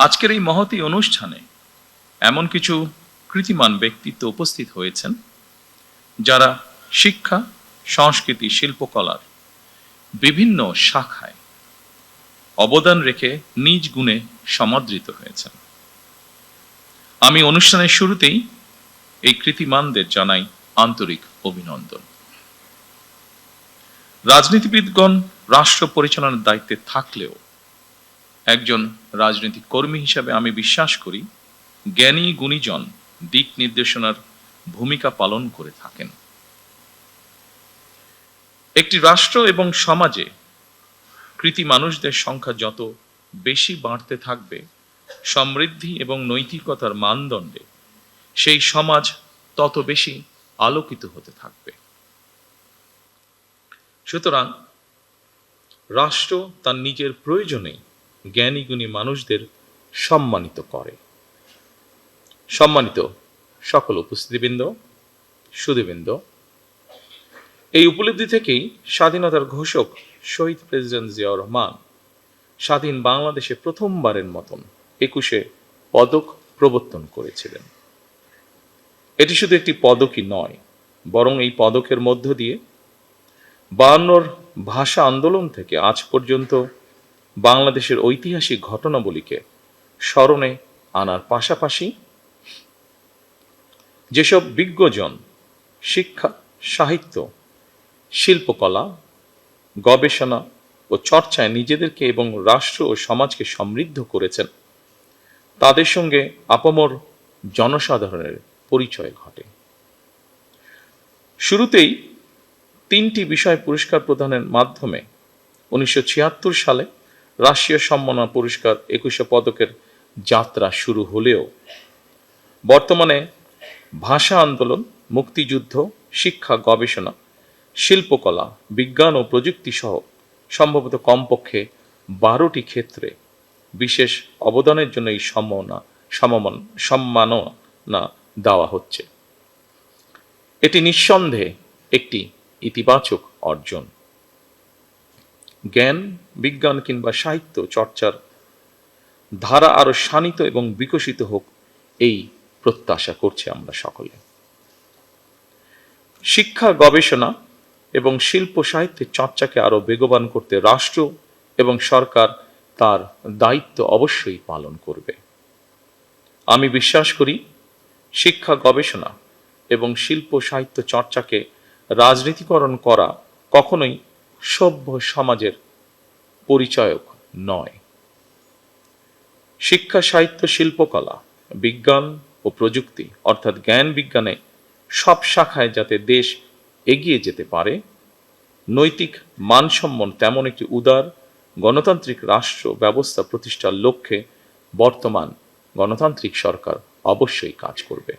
আজকের এই মহতী অনুষ্ঠানে এমন কিছু কৃতিমান ব্যক্তিত্ব উপস্থিত হয়েছেন যারা শিক্ষা, সংস্কৃতি, শিল্পকলার বিভিন্ন শাখায় অবদান রেখে নিজ গুণে সমাদৃত হয়েছেন। আমি অনুষ্ঠানের শুরুতেই এই কৃতিমানদের জানাই আন্তরিক অভিনন্দন। রাজনীতিবিদগণ রাষ্ট্র পরিচালনার দায়িত্বে থাকলেও একজন রাজনৈতিক কর্মী হিসাবে আমি বিশ্বাস করি জ্ঞানী গুণীজন দিক নির্দেশনার ভূমিকা পালন করে থাকেন। একটি রাষ্ট্র এবং সমাজে কৃতি মানুষদের সংখ্যা যত বেশি বাড়তে থাকবে, সমৃদ্ধি এবং নৈতিকতার মানদণ্ডে সেই সমাজ তত বেশি আলোকিত হতে থাকবে। সুতরাং রাষ্ট্র তার নিজের প্রয়োজনেই জ্ঞানী গুণী মানুষদের সম্মানিত করে। সম্মানিত সকল উপস্থিতিবৃন্দ, সুধীবৃন্দ, এই উপলব্ধি থেকেই স্বাধীনতার ঘোষক শহীদ প্রেসিডেন্ট জিয়াউর রহমান স্বাধীন বাংলাদেশে প্রথমবারের মতন ২১ পদক প্রবর্তন করেছিলেন। এটি শুধু একটি পদকই নয়, বরং এই পদকের মধ্য দিয়ে ৫২ ভাষা আন্দোলন থেকে আজ পর্যন্ত বাংলাদেশের ঐতিহাসিক ঘটনাবলীকে স্মরণে আনার পাশাপাশি যেসব বিজ্ঞজন শিক্ষা, সাহিত্য, শিল্পকলা, গবেষণা ও চর্চায় নিজেদেরকে এবং রাষ্ট্র ও সমাজকে সমৃদ্ধ করেছেন, তাদের সঙ্গে আপামর জনসাধারণের পরিচয় ঘটে। শুরুতেই ৩টি বিষয় পুরস্কার প্রদানের মাধ্যমে ১৯৭৬ সালে রাষ্ট্রীয় সম্মাননা পুরস্কার ২১ পদকের যাত্রা শুরু হলেও বর্তমানে ভাষা আন্দোলন, মুক্তিযুদ্ধ, শিক্ষা, গবেষণা, শিল্পকলা, বিজ্ঞান ও প্রযুক্তি সহ সম্ভবত কমপক্ষে ১২টি ক্ষেত্রে বিশেষ অবদানের জন্য এই সম্মাননা দেওয়া হচ্ছে। এটি নিঃসন্দেহে একটি ইতিবাচক অর্জন। জ্ঞান, বিজ্ঞান কিংবা সাহিত্য চর্চার ধারা আরো শানিত এবং বিকশিত হোক, এই প্রত্যাশা করছি আমরা সকলে। শিক্ষা, গবেষণা এবং শিল্প সাহিত্যের চর্চাকে আরো বেগবান করতে রাষ্ট্র এবং সরকার তার দায়িত্ব অবশ্যই পালন করবে। আমি বিশ্বাস করি শিক্ষা, গবেষণা এবং শিল্প সাহিত্য চর্চাকে রাজনীতিকরণ করা কখনোই সভ্য সমাজের পরিচায়ক নয়। শিক্ষা, সাহিত্য, শিল্পকলা, বিজ্ঞান ও প্রযুক্তি অর্থাৎ জ্ঞান বিজ্ঞানে সব শাখায় যাতে দেশ এগিয়ে যেতে পারে, নৈতিক মানসম্পন্ন তেমন একটি উদার গণতান্ত্রিক রাষ্ট্র ব্যবস্থা প্রতিষ্ঠার লক্ষ্যে বর্তমান গণতান্ত্রিক সরকার অবশ্যই কাজ করবে।